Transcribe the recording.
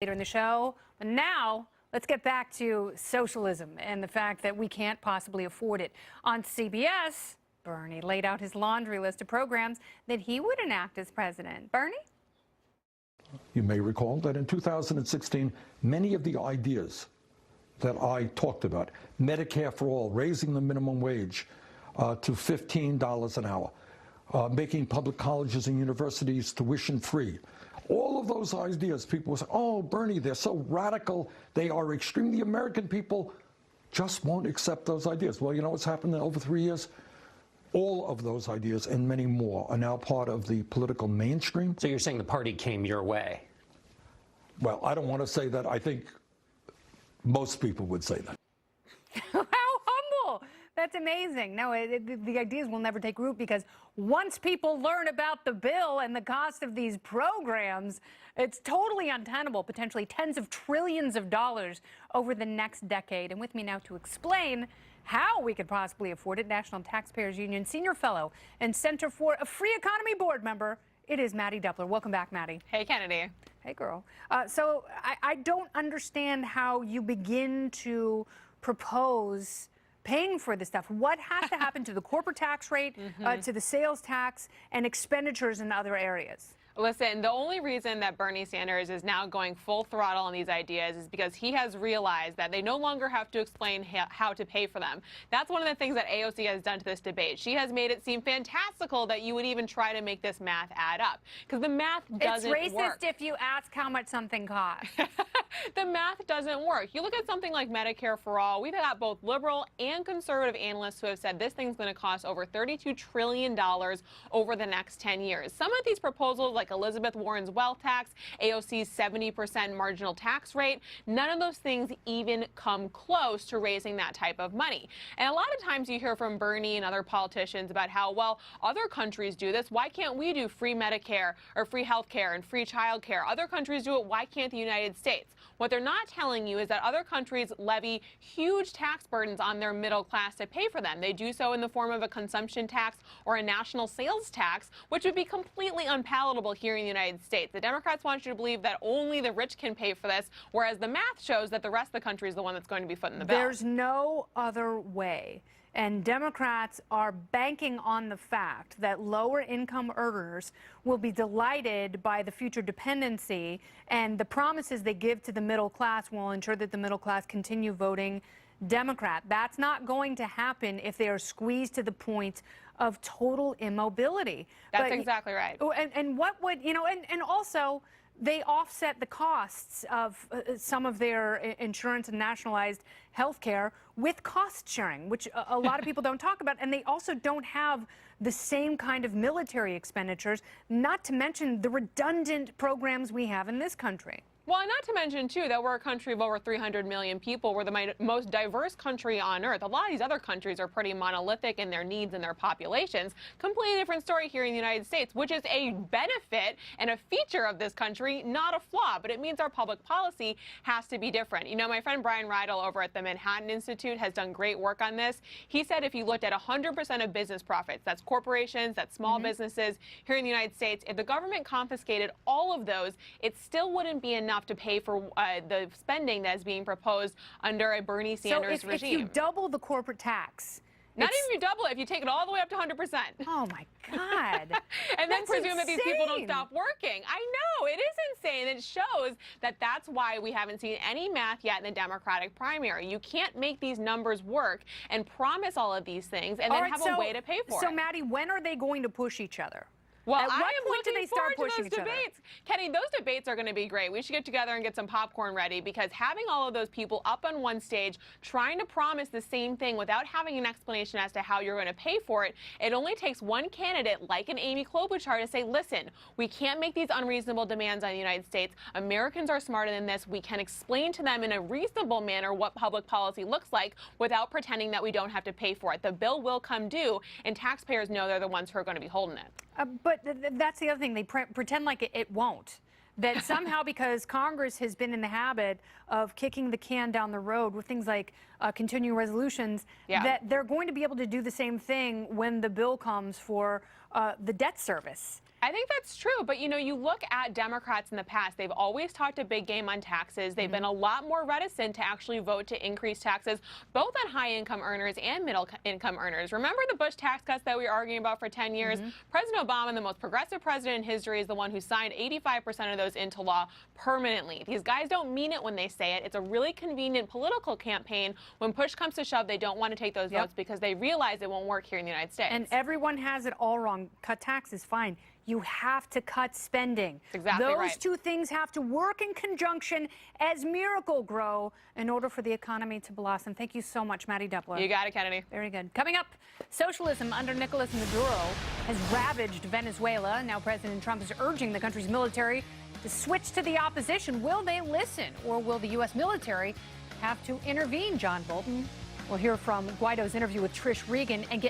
Later in the show. But now, let's get back to socialism and the fact that we can't possibly afford it. On CBS, Bernie laid out his laundry list of programs that he would enact as president. Bernie? You may recall that in 2016, many of the ideas that I talked about, Medicare for all, raising the minimum wage to $15 an hour, making public colleges and universities tuition-free, all of those ideas, people will say, oh, Bernie, they're so radical, they are extreme. The American people just won't accept those ideas. Well, you know what's happened in over 3 years? All of those ideas and many more are now part of the political mainstream. So you're saying the party came your way? Well, I don't want to say that. I think most people would say that. How humble! That's amazing. No, the ideas will never take root because once people learn about the bill and the cost of these programs, it's totally untenable, potentially tens of trillions of dollars over the next decade. And with me now to explain how we could possibly afford it, National Taxpayers Union Senior Fellow and Center for a Free Economy Board member, it is Mattie Duppler. Welcome back, Mattie. Hey, Kennedy. Hey, girl. So I don't understand how you begin to propose paying for this stuff. What has to happen to the corporate tax rate, to the sales tax, and expenditures in other areas? Listen, the only reason that Bernie Sanders is now going full throttle on these ideas is because he has realized that they no longer have to explain how to pay for them. That's one of the things that AOC has done to this debate. She has made it seem fantastical that you would even try to make this math add up, because the math doesn't work. It's racist if you ask how much something costs. The math doesn't work. You look at something like Medicare for All, we've got both liberal and conservative analysts who have said this thing's going to cost over $32 trillion over the next 10 years. Some of these proposals, like Elizabeth Warren's wealth tax, AOC's 70% marginal tax rate, none of those things even come close to raising that type of money. And a lot of times you hear from Bernie and other politicians about how, well, other countries do this. Why can't we do free Medicare or free health care and free child care? Other countries do it. Why can't the United States? What they're not telling you is that other countries levy huge tax burdens on their middle class to pay for them. They do so in the form of a consumption tax or a national sales tax, which would be completely unpalatable here in the United States. The Democrats want you to believe that only the rich can pay for this, whereas the math shows that the rest of the country is the one that's going to be footing the bill. There's no other way. And Democrats are banking on the fact that lower income earners will be delighted by the future dependency, and the promises they give to the middle class will ensure that the middle class continue voting Democrat. That's not going to happen if they are squeezed to the point of total immobility. That's exactly right. And what would, you know, and also they offset the costs of some of their insurance and nationalized health care with cost sharing, which a lot of people don't talk about. And they also don't have the same kind of military expenditures, not to mention the redundant programs we have in this country. Well, not to mention, too, that we're a country of over 300 million people. We're the most diverse country on earth. A lot of these other countries are pretty monolithic in their needs and their populations. Completely different story here in the United States, which is a benefit and a feature of this country, not a flaw. But it means our public policy has to be different. You know, my friend Brian Rydell over at the Manhattan Institute has done great work on this. He said if you looked at 100% of business profits, that's corporations, that's small businesses here in the United States, if the government confiscated all of those, it still wouldn't be enough to pay for the spending that is being proposed under a Bernie Sanders regime. So if you double the corporate tax, not even if you double it, if you take it all the way up to 100%. Oh, my God. And then presume that these people don't stop working. I know, it is insane. It shows that that's why we haven't seen any math yet in the Democratic primary. You can't make these numbers work and promise all of these things and then have a way to pay for it. So, Mattie, when are they going to push each other? Well, at what point do they start pushing each other? Kenny, those debates are going to be great. We should get together and get some popcorn ready, because having all of those people up on one stage trying to promise the same thing without having an explanation as to how you're going to pay for it, it only takes one candidate like an Amy Klobuchar to say, listen, we can't make these unreasonable demands on the United States. Americans are smarter than this. We can explain to them in a reasonable manner what public policy looks like without pretending that we don't have to pay for it. The bill will come due, and taxpayers know they're the ones who are going to be holding it. But that's the other thing. They pretend like it won't. That somehow, because Congress has been in the habit of kicking the can down the road with things like continuing resolutions, that they're going to be able to do the same thing when the bill comes for the debt service. I think that's true, but you look at Democrats in the past, they've always talked a big game on taxes. They've been a lot more reticent to actually vote to increase taxes, both on high-income earners and middle-income earners. Remember the Bush tax cuts that we were arguing about for 10 years? President Obama, the most progressive president in history, is the one who signed 85% of those into law permanently. These guys don't mean it when they say it. It's a really convenient political campaign. When push comes to shove, they don't want to take those votes because they realize it won't work here in the United States. And everyone has it all wrong. Cut taxes, fine. You have to cut spending. Exactly Those right. two things have to work in conjunction as Miracle-Gro in order for the economy to blossom. Thank you so much, Mattie Duppler. You got it, Kennedy. Very good. Coming up, socialism under Nicolas Maduro has ravaged Venezuela. Now President Trump is urging the country's military to switch to the opposition. Will they listen, or will the U.S. military have to intervene, John Bolton? We'll hear from Guaido's interview with Trish Regan and get